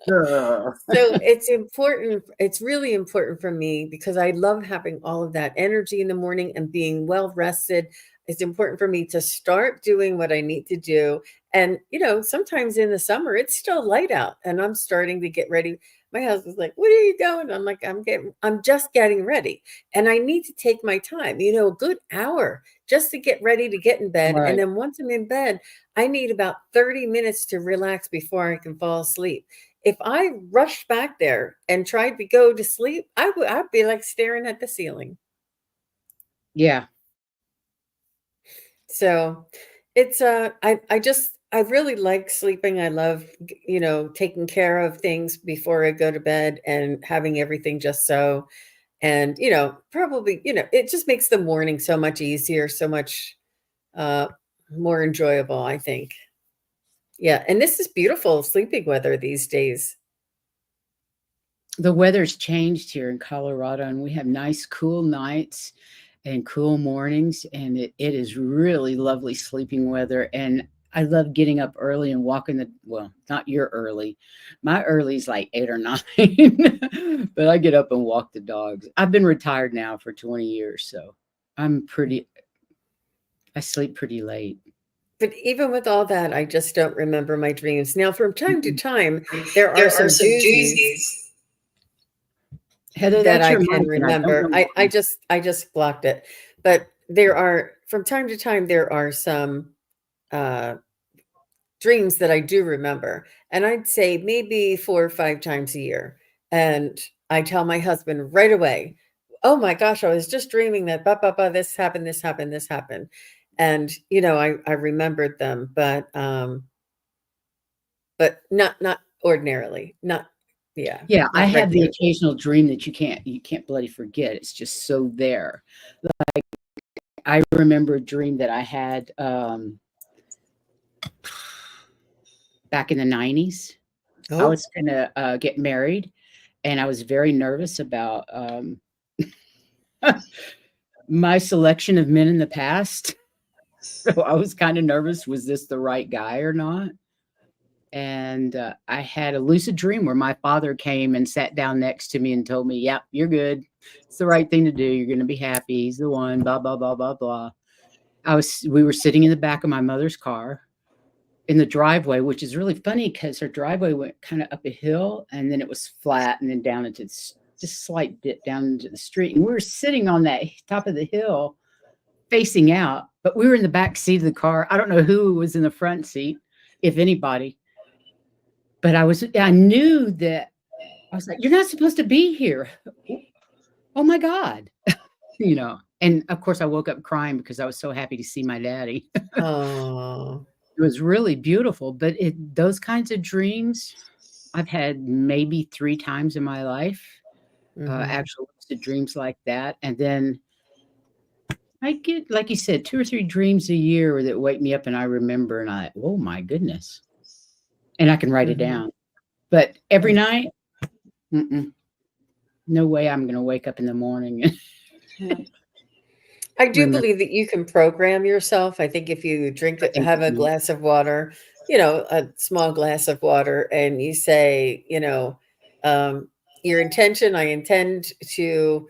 So it's important. It's really important for me because I love having all of that energy in the morning and being well rested. It's important for me to start doing what I need to do. And, sometimes in the summer, it's still light out and I'm starting to get ready. My husband's like, "What are you going?" I'm like, I'm just getting ready. And I need to take my time, a good hour just to get ready to get in bed. Right. And then once I'm in bed, I need about 30 minutes to relax before I can fall asleep. If I rushed back there and tried to go to sleep, I'd be like staring at the ceiling. Yeah. So it's I really like sleeping. I love, taking care of things before I go to bed and having everything just so. And, probably, it just makes the morning so much easier, so much more enjoyable, I think. Yeah. And this is beautiful sleeping weather these days. The weather's changed here in Colorado, and we have nice, cool nights and cool mornings, and it is really lovely sleeping weather. And I love getting up early and walking not your early. My early is like 8 or 9, but I get up and walk the dogs. I've been retired now for 20 years, so I sleep pretty late. But even with all that, I just don't remember my dreams. Now, from time to time, there are some doozies Heather, that that's I your can mic, and remember. don't know I just blocked it. But from time to time, there are some dreams that I do remember. And I'd say maybe 4 or 5 times a year. And I tell my husband right away, "Oh my gosh, I was just dreaming that this happened, this happened, this happened." And, I remembered them, but not ordinarily, not, yeah. Yeah, I not have the regularly. occasional dream that you can't bloody forget. It's just so there. Like I remember a dream that I had back in the 90s. I Oh, was gonna get married, and I was very nervous about my selection of men in the past. So I was kind of nervous. Was this the right guy or not? And I had a lucid dream where my father came and sat down next to me and told me, "Yep, you're good. It's the right thing to do. You're going to be happy. He's the one." Blah blah blah blah blah. We were sitting in the back of my mother's car in the driveway, which is really funny because her driveway went kind of up a hill and then it was flat and then down into just slight dip down into the street. And we were sitting on that top of the hill facing out, but we were in the back seat of the car. I don't know who was in the front seat, if anybody, but I knew that I was like, "You're not supposed to be here." Oh my God. And of course I woke up crying because I was so happy to see my daddy. oh, It was really beautiful, but those kinds of dreams I've had maybe 3 times in my life, actual lucid dreams like that, and then I get, like you said, 2 or 3 dreams a year that wake me up and I remember, and "Oh my goodness," and I can write it Mhm. down. But every night, mm-mm, no way I'm gonna wake up in the morning and I do remember believe that you can program yourself. I think if you everything have a from me. glass of water, a small glass of water, and you say, um, your intention, I intend to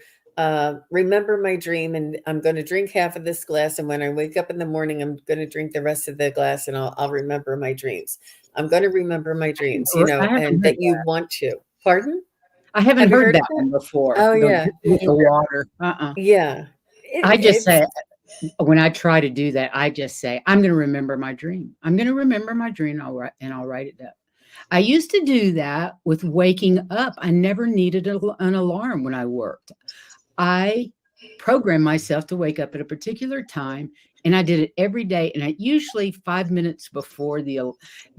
remember my dream, and I'm going to drink half of this glass. And when I wake up in the morning, I'm going to drink the rest of the glass, and I'll remember my dreams. I'm going to remember my dreams, I haven't and heard that you want to. Pardon? I haven't Have you heard heard of that that? one before, Oh, the yeah. with the water, uh-uh. Yeah. I just It's say when I try to do that, I just say, "I'm gonna remember my dream. I'm gonna remember my dream, I'll write it down." I used to do that with waking up. I never needed an alarm when I worked. I programmed myself to wake up at a particular time, and I did it every day, and I usually 5 minutes before the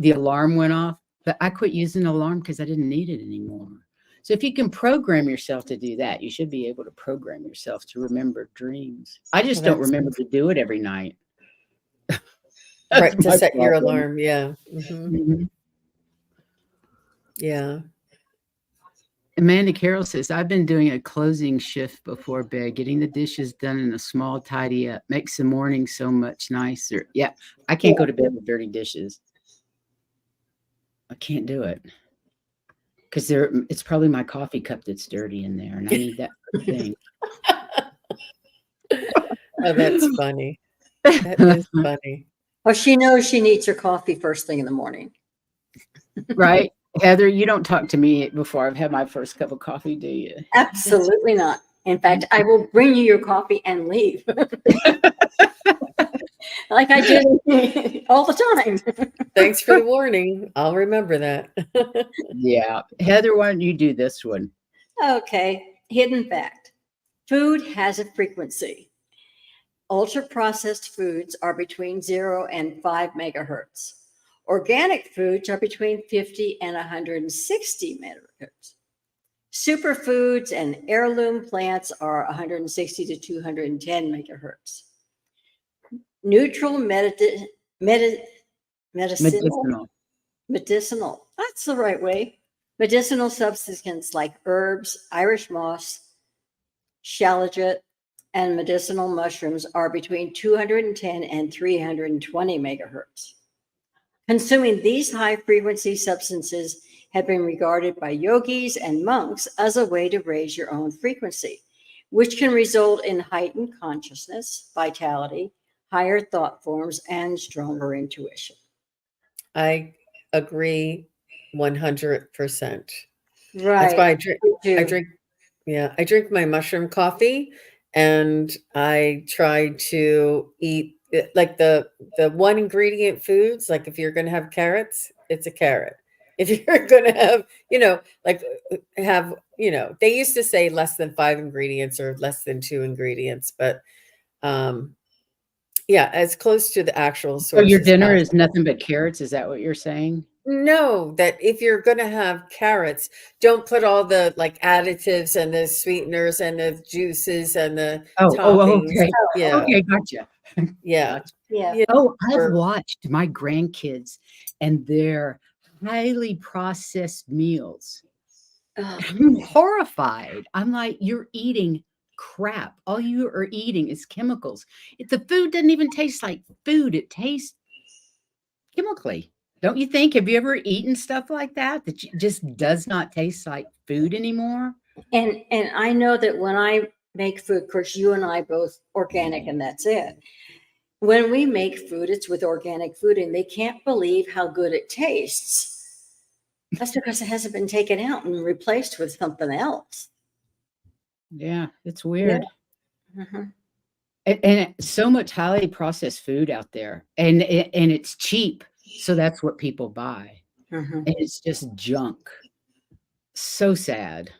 alarm went off, but I quit using the alarm because I didn't need it anymore. So if you can program yourself to do that, you should be able to program yourself to remember dreams. I well, just don't that's remember to do it every night. That's right, to my set your problem. alarm. Yeah. Mhm. Yeah. Amanda Carroll says, "I've been doing a closing shift before bed. Getting the dishes done in a small tidy up makes the morning so much nicer." Yeah, I can't go to bed with dirty dishes. I can't do it because it's probably my coffee cup that's dirty in there, and I need that first thing. Oh, that's funny. That is funny. Well, she knows she needs her coffee first thing in the morning. Right? Heather, you don't talk to me before I've had my first cup of coffee, do you? Absolutely not. In fact, I will bring you your coffee and leave. Like I did all the time. Thanks for the warning. I'll remember that. Yeah. Heather, why don't you do this one? Okay, hidden fact. Food has a frequency. Ultra processed foods are between 0 and 5 megahertz. Organic foods are between 50 and 160 megahertz. Superfoods and heirloom plants are 160 to 210 megahertz. Neutral Medicinal. medicinal, that's the right way. Medicinal substances like herbs, Irish moss, shallot, and medicinal mushrooms are between 210 and 320 megahertz. Consuming these high frequency substances have been regarded by yogis and monks as a way to raise your own frequency, which can result in heightened consciousness, vitality, higher thought forms, and stronger intuition. I agree 100%. That's Right. why I Too. drink, yeah, I drink my mushroom coffee, and I try to eat like the one ingredient foods. Like if you're going to have carrots, it's a carrot. If you're going to have, like have, they used to say less than 5 ingredients or less than 2 ingredients, but yeah, as close to the actual So source your as dinner is possible. nothing but carrots, is that what you're saying? No, that if you're going to have carrots, don't put all the like additives and the sweeteners and the juices and the toppings. Okay. Yeah. Okay, gotcha. Yeah. Gotcha. Yeah. Yeah. Oh, I've Or watched my grandkids and their highly processed meals. Ugh. I'm horrified. I'm like, you're eating crap. All you are eating is chemicals. The food doesn't even taste like food. It tastes chemically. Don't you think? Have you ever eaten stuff like that that just does not taste like food anymore? And I know that when I make food, of course, you and I both organic, and that's it. When we make food, it's with organic food, and they can't believe how good it tastes. That's because it hasn't been taken out and replaced with something else. Yeah, it's weird. Mhm. And so much highly processed food out there, and it's cheap, so that's what people buy, Mhm. and it's just junk. So sad.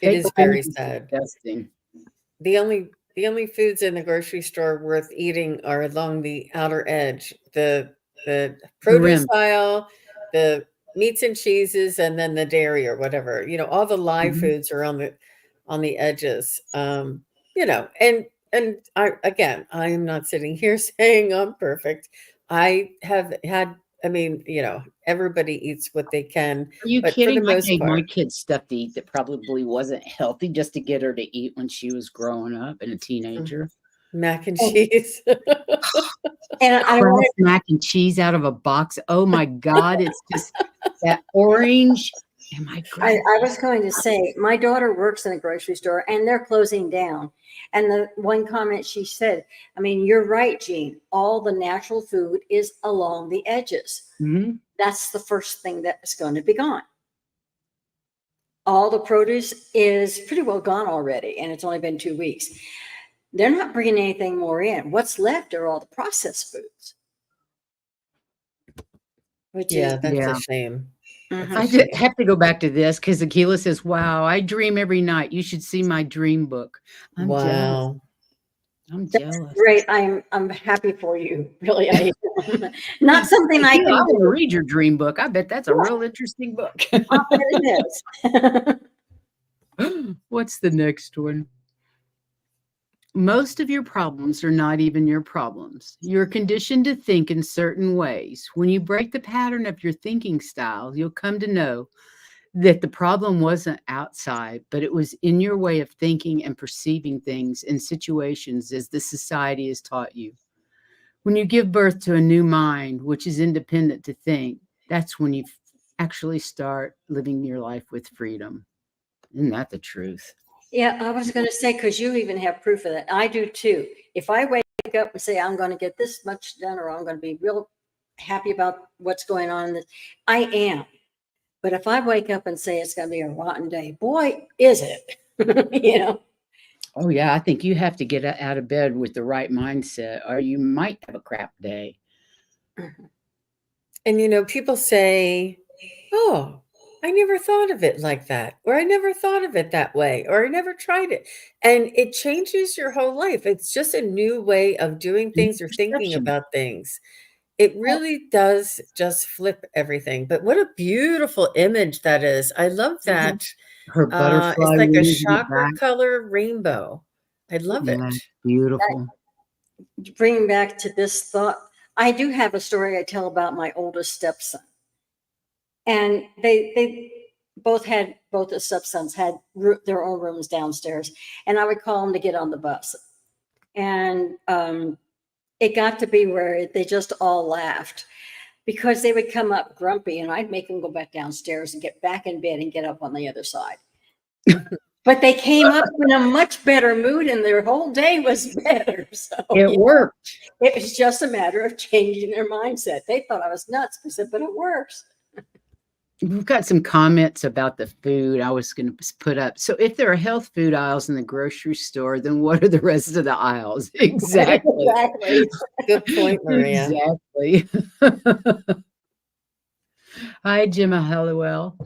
it Fake is food very is sad. disgusting. The only foods in the grocery store worth eating are along the outer edge, the The produce rim. aisle, the meats and cheeses, and then the dairy or whatever. All the live Mhm. foods are on the edges. And I am not sitting here saying I'm perfect. I have had, everybody eats what they can, Are you but for the kidding? I most gave my part, kids stuff to eat that probably wasn't healthy just to get her to eat when she was growing up and a teenager. mac and And cheese. I want Kraft mac and cheese out of a box. Oh my god, it's just that orange. Oh my I goodness. was going to say, my daughter works in a grocery store and they're closing down. And the one comment she said, I mean, you're right, Jean. All the natural food is along the edges. Mhm. That's the first thing that is going to be gone. All the produce is pretty well gone already, and it's only been 2 weeks. They're not bringing anything more in. What's left are all the processed foods, which is Yeah, that's a Yeah. shame. That's a mhm. I just shame. have to go back to this because Akila says, "Wow, I dream every night. You should see my dream book." I'm jealous. Wow. I'm That's jealous. great. I'm happy for you. Really, I am. Not something I Akila, I can want to do. read your dream book. I bet that's a real interesting book. I bet it is. What's the next one? Most of your problems are not even your problems. You're conditioned to think in certain ways. When you break the pattern of your thinking style, you'll come to know that the problem wasn't outside, but it was in your way of thinking and perceiving things and situations as the society has taught you. When you give birth to a new mind, which is independent to think, that's when you actually start living your life with freedom. Isn't that the truth? Yeah, I was going to say, because you even have proof of that. I do too. If I wake up and say, I'm going to get this much done, or I'm going to be real happy about what's going on in this, I am. But if I wake up and say it's going to be a rotten day, boy, is it. you know? Oh, yeah. I think you have to get out of bed with the right mindset, or you might have a crap day. And people say, "Oh, I never thought of it like that," or "I never thought of it that way," or "I never tried it." And it changes your whole life. It's just a new way of doing New things or thinking perception. about things. It Well, really does just flip everything. But what a beautiful image that is. I love mhm. that. Her It's butterfly like a wings in the chakra back. color rainbow. I love Yeah, it. beautiful. Bringing back to this thought, I do have a story I tell about my oldest stepson. And they both the stepsons had their own rooms downstairs, and I would call them to get on the bus. And it got to be where they just all laughed because they would come up grumpy, and I'd make them go back downstairs and get back in bed and get up on the other side. But they came up in a much better mood, and their whole day was better. So It worked. it was just a matter of changing their mindset. They thought I was nuts, but it works. We've got some comments about the food I was going to put up. So, if there are health food aisles in the grocery store, then what are the rest of the aisles? Exactly. Exactly. Good point, Maria. Exactly. Hi, Gemma Halliwell.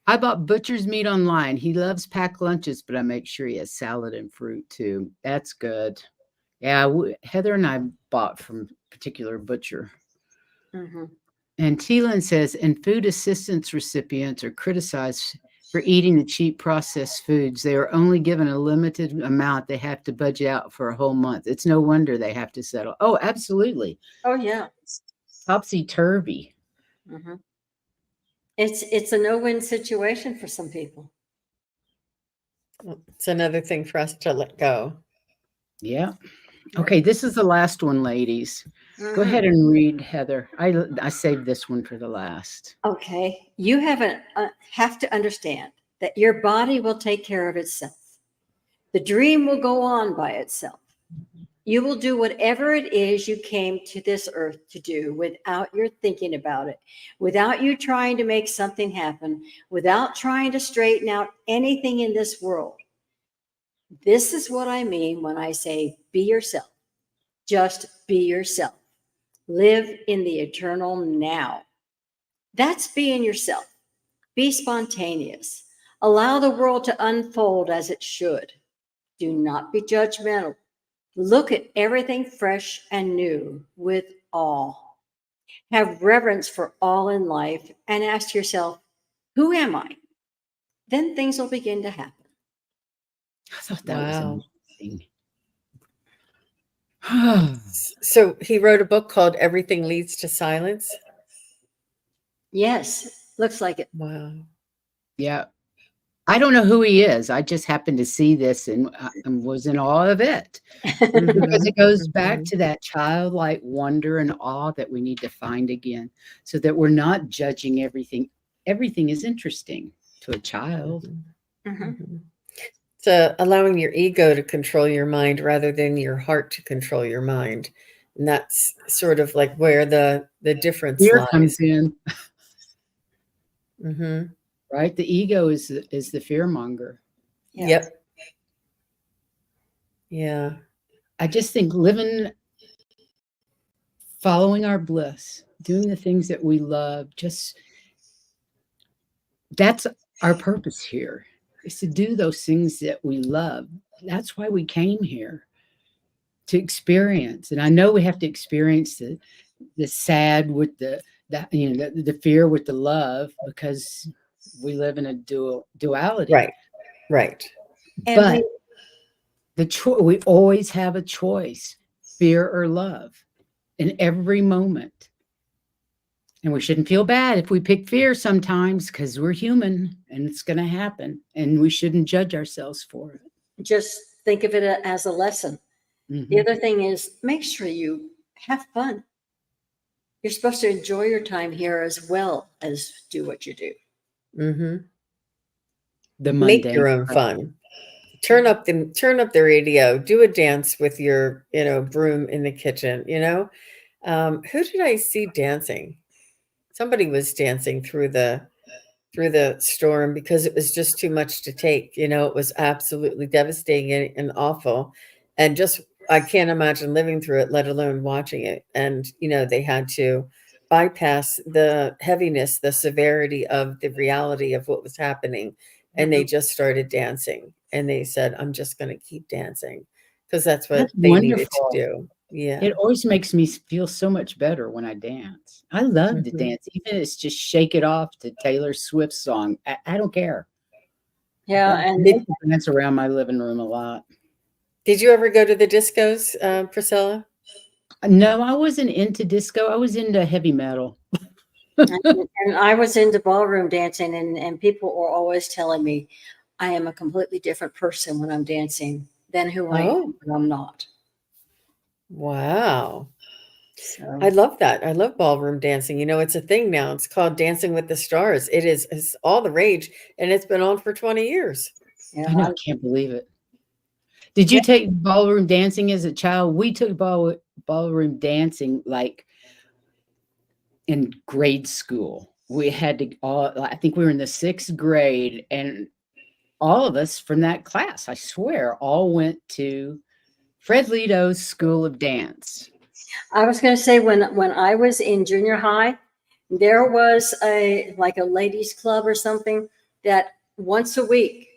I bought butcher's meat online. He loves packed lunches, but I make sure he has salad and fruit too. That's good. Yeah, Heather and I bought from a particular butcher. Mhm. And Teelan says, and food assistance recipients are criticized for eating the cheap processed foods. They are only given a limited amount they have to budget out for a whole month. It's no wonder they have to settle. Oh, absolutely. Oh, yeah. Topsy-turvy. Mhm. It's a no-win situation for some people. It's another thing for us to let go. Yeah. Okay, this is the last one, ladies. Go Mhm. ahead and read, Heather. I saved this one for the last. Okay, you have to understand that your body will take care of itself. The dream will go on by itself. You will do whatever it is you came to this earth to do without your thinking about it, without you trying to make something happen, without trying to straighten out anything in this world. This is what I mean when I say be yourself. Just be yourself. Live in the eternal now. That's being yourself. Be spontaneous. Allow the world to unfold as it should. Do not be judgmental. Look at everything fresh and new with awe. Have reverence for all in life and ask yourself, who am I? Then things will begin to happen. I thought that Wow. was amazing. So he wrote a book called Everything Leads to Silence. Yes, looks like it. Wow. Yeah. I don't know who he is. I just happened to see this and was in awe of it. Because it goes back to that childlike wonder and awe that we need to find again, so that we're not judging everything. Everything is interesting to a child. Mhm. So allowing your ego to control your mind rather than your heart to control your mind. And that's sort of like where the difference Fear lies. comes in, Mm-hmm. right? The ego is the fear monger. Yeah. Yep. Yeah. I just think living, following our bliss, doing the things that we love, just that's our purpose here, is to do those things that we love. That's why we came here, to experience. And I know we have to experience the sad with the the fear with the love, because we live in a duality. Right. Right. And But we always have a choice, fear or love, in every moment. And we shouldn't feel bad if we pick fear sometimes, because we're human and it's going to happen. And we shouldn't judge ourselves for it. just think of it as a lesson. Mhm. The other thing is make sure you have fun. You're supposed to enjoy your time here as well as do what you do. Mm-hmm. The Make mundane your own stuff. fun. Turn up the radio. Do a dance with your broom in the kitchen. Who did I see dancing? Somebody was dancing through the storm because it was just too much to take. It was absolutely devastating and awful, and just I can't imagine living through it, let alone watching it. And they had to bypass the heaviness, the severity of the reality of what was happening, and they just started dancing. And they said, "I'm just going to keep dancing," because that's what That's they needed to wonderful. do. Yeah. It always makes me feel so much better when I dance. I love to Mhm. dance, even if it's just Shake It Off to Taylor Swift's song. I don't care. Yeah, I and like to dance around my living room a lot. Did you ever go to the discos, Priscilla? No, I wasn't into disco. I was into heavy metal. and I was into ballroom dancing, and people were always telling me I am a completely different person when I'm dancing than who I Oh. am when I'm not. Wow. So I love that. I love ballroom dancing. It's a thing now. It's called Dancing with the Stars. It's all the rage, and it's been on for 20 years. yeah, I know, I can't believe it. Did you take ballroom dancing as a child? We took ballroom dancing like in grade school. We had to I think we were in the 6th grade, and all of us from that class, I swear, all went to Fred Leto's School of Dance. I was going to say when I was in junior high, there was a ladies club or something that once a week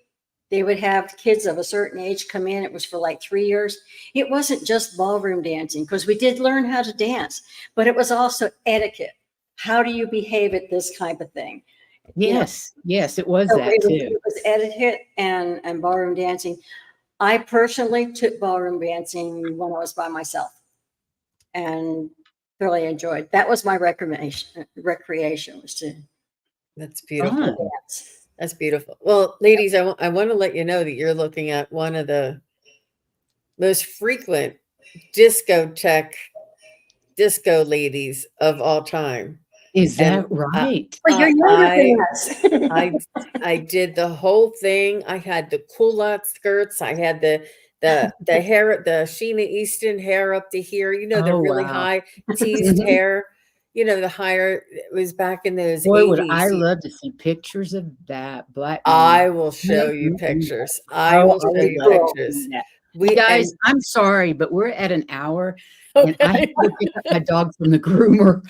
they would have kids of a certain age come in. It was for like 3 years. It wasn't just ballroom dancing because we did learn how to dance, but it was also etiquette. how do you behave at this kind of thing? You know, Yes, yes, it was so that too. it was etiquette and ballroom dancing. I personally took ballroom dancing when I was by myself and really enjoyed. That was my recreation was to That's beautiful. Fun. dance. That's beautiful. Well, ladies, I want to let you know that you're looking at one of the most frequent disco ladies of all time. Is And that right? Well, you're younger than I us. I did the whole thing. I had the culotte skirts. I had the hair, the Sheena Easton hair up to here. You know, the Oh, really wow. high teased Mhm. hair. You know, the higher it was back in those Boy, would I 80s. love to see pictures of that black I man. will show you Mhm. pictures. I Oh, will I show would you love to pictures. see that. You We guys, and I'm sorry, but we're at an hour, and I have okay. to go pick up my dog from the groomer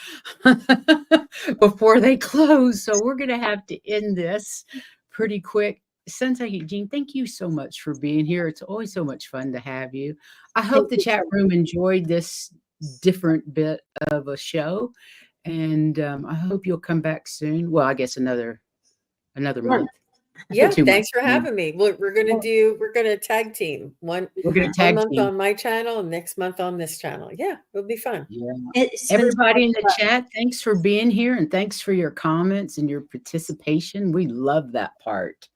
before they close, so we're gonna have to end this pretty quick. Sunpsychic Jean, thank you so much for being here. It's always so much fun to have you. I hope Thank the you chat so room enjoyed this different bit of a show, and I hope you'll come back soon. Well, I guess another much. month, Yeah, 2 months. thanks for having me. We're gonna tag team We're gonna one tag month team. on my channel and next month on this channel. Yeah, it'll be fun. Yeah. It's been Everybody in so the much fun. chat, thanks for being here and thanks for your comments and your participation. We love that part,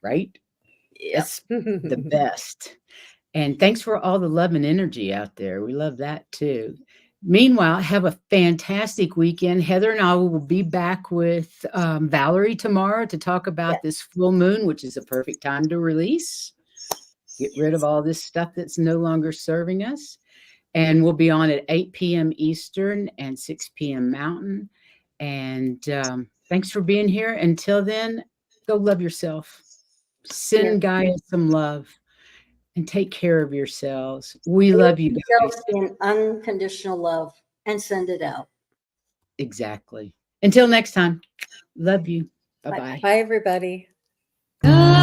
right? Yeah. That's the best. And thanks for all the love and energy out there. We love that too. Meanwhile, have a fantastic weekend. Heather and I will be back with Valerie tomorrow to talk about this full moon, which is a perfect time to release. Get rid of all this stuff that's no longer serving us. And we'll be on at 8 p.m. Eastern and 6 p.m. Mountain. And thanks for being here. Until then, go love yourself. Send Gaia some love and take care of yourselves. We love you guys. In unconditional love and send it out. Exactly. Until next time, love you. Bye-bye. Bye, everybody. Bye.